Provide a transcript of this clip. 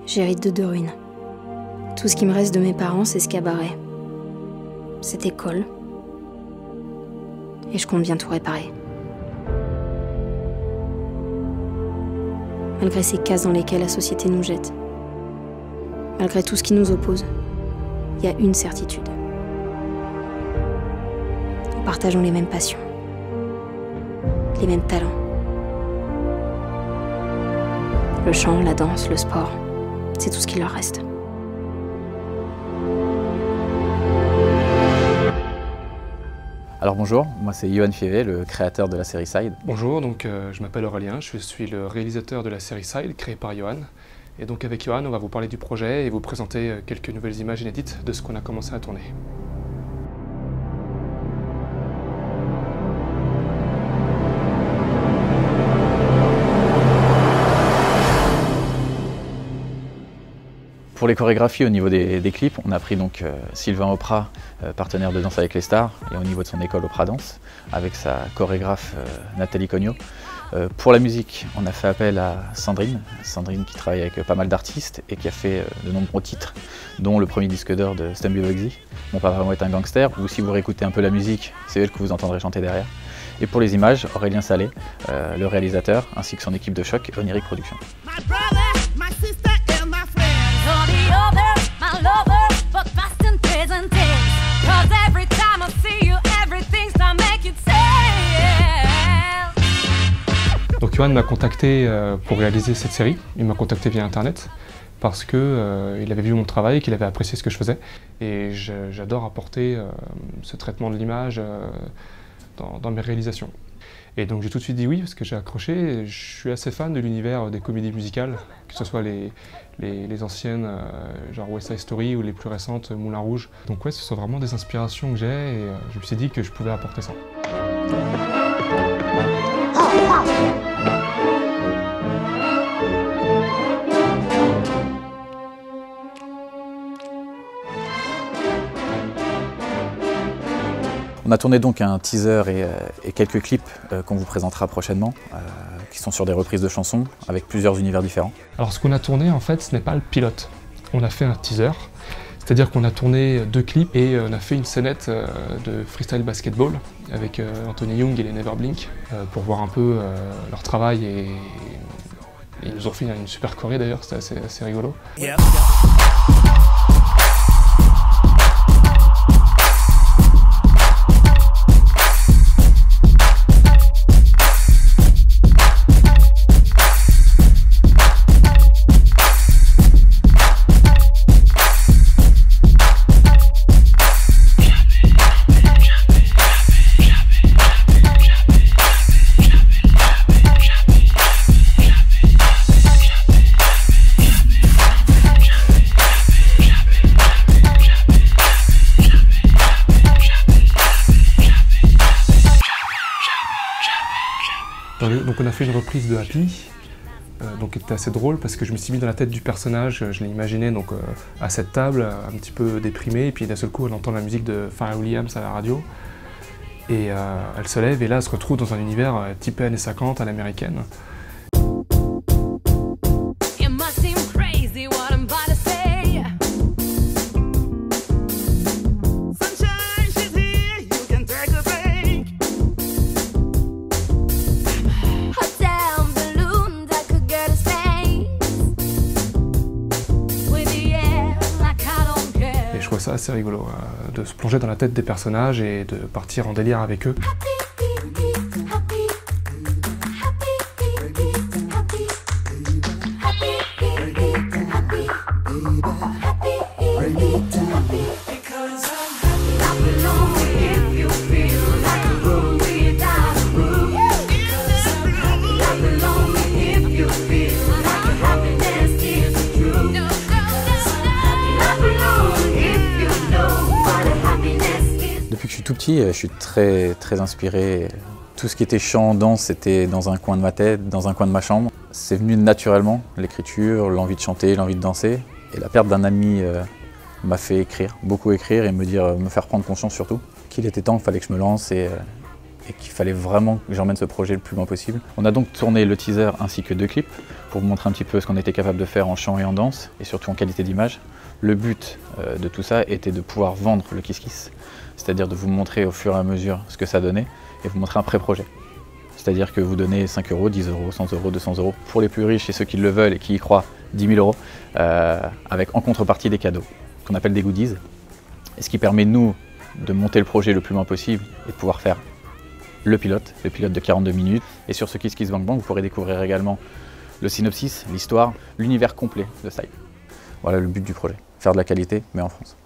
J'hérite de 2 ruines. Tout ce qui me reste de mes parents, c'est ce cabaret, cette école. Et je compte bien tout réparer. Malgré ces cases dans lesquelles la société nous jette, malgré tout ce qui nous oppose, il y a une certitude. Nous partageons les mêmes passions, les mêmes talents. Le chant, la danse, le sport, c'est tout ce qui leur reste. Alors bonjour, moi c'est Yohan Fievé, le créateur de la série Side. Bonjour, donc je m'appelle Aurélien, je suis le réalisateur de la série Side, créée par Yohan. Et donc avec Yohan, on va vous parler du projet et vous présenter quelques nouvelles images inédites de ce qu'on a commencé à tourner. Pour les chorégraphies au niveau des clips, on a pris donc Sylvain Oprah, partenaire de Danse avec les stars, et au niveau de son école Oprah Danse, avec sa chorégraphe Nathalie Cognot. Pour la musique, on a fait appel à Sandrine qui travaille avec pas mal d'artistes et qui a fait de nombreux titres, dont le premier disque d'or de Stubby Bugsy, Mon papa vraiment est un gangster, ou si vous réécoutez un peu la musique, c'est elle que vous entendrez chanter derrière. Et pour les images, Aurélien Salé, le réalisateur, ainsi que son équipe de choc, Oniric Productions. Donc Yohan m'a contacté pour réaliser cette série. Il m'a contacté via internet parce qu'il avait vu mon travail et qu'il avait apprécié ce que je faisais. Et j'adore apporter ce traitement de l'image dans mes réalisations. Et donc j'ai tout de suite dit oui parce que j'ai accroché. Je suis assez fan de l'univers des comédies musicales, que ce soit les anciennes genre West Side Story ou les plus récentes Moulin Rouge. Donc ouais, ce sont vraiment des inspirations que j'ai et je me suis dit que je pouvais apporter ça. On a tourné donc un teaser et quelques clips qu'on vous présentera prochainement, qui sont sur des reprises de chansons avec plusieurs univers différents. Alors ce qu'on a tourné en fait, ce n'est pas le pilote. On a fait un teaser, c'est-à-dire qu'on a tourné 2 clips et on a fait une scénette de freestyle basketball avec Anthony Young et les Never Blink pour voir un peu leur travail et ils nous ont fait une super choré d'ailleurs, c'était assez rigolo. Yeah. Donc on a fait une reprise de Happy, donc qui était assez drôle parce que je me suis mis dans la tête du personnage, je l'ai imaginé donc à cette table, un petit peu déprimé, et puis d'un seul coup elle entend la musique de Pharrell Williams à la radio, et elle se lève et là elle se retrouve dans un univers typé années 50 à l'américaine. Je trouve ça assez rigolo, de se plonger dans la tête des personnages et de partir en délire avec eux. Depuis que je suis tout petit, je suis très inspiré. Tout ce qui était chant, danse, c'était dans un coin de ma tête, dans un coin de ma chambre. C'est venu naturellement, l'écriture, l'envie de chanter, l'envie de danser. Et la perte d'un ami m'a fait écrire, beaucoup écrire et me faire prendre conscience surtout qu'il était temps, qu'il fallait que je me lance et et qu'il fallait vraiment que j'emmène ce projet le plus loin possible. On a donc tourné le teaser ainsi que 2 clips pour vous montrer un petit peu ce qu'on était capable de faire en chant et en danse, et surtout en qualité d'image. Le but de tout ça était de pouvoir vendre le Kiss Kiss, c'est-à-dire de vous montrer au fur et à mesure ce que ça donnait et vous montrer un pré-projet. C'est-à-dire que vous donnez 5 €, 10 €, 100 €, 200 € pour les plus riches et ceux qui le veulent et qui y croient, 10 000 €, avec en contrepartie des cadeaux, qu'on appelle des goodies. Et ce qui permet, nous, de monter le projet le plus loin possible et de pouvoir faire le pilote de 42 minutes. Et sur ce Kiss Kiss Bang Bang, vous pourrez découvrir également le synopsis, l'histoire, l'univers complet de Psy. Voilà le but du projet, faire de la qualité, mais en France.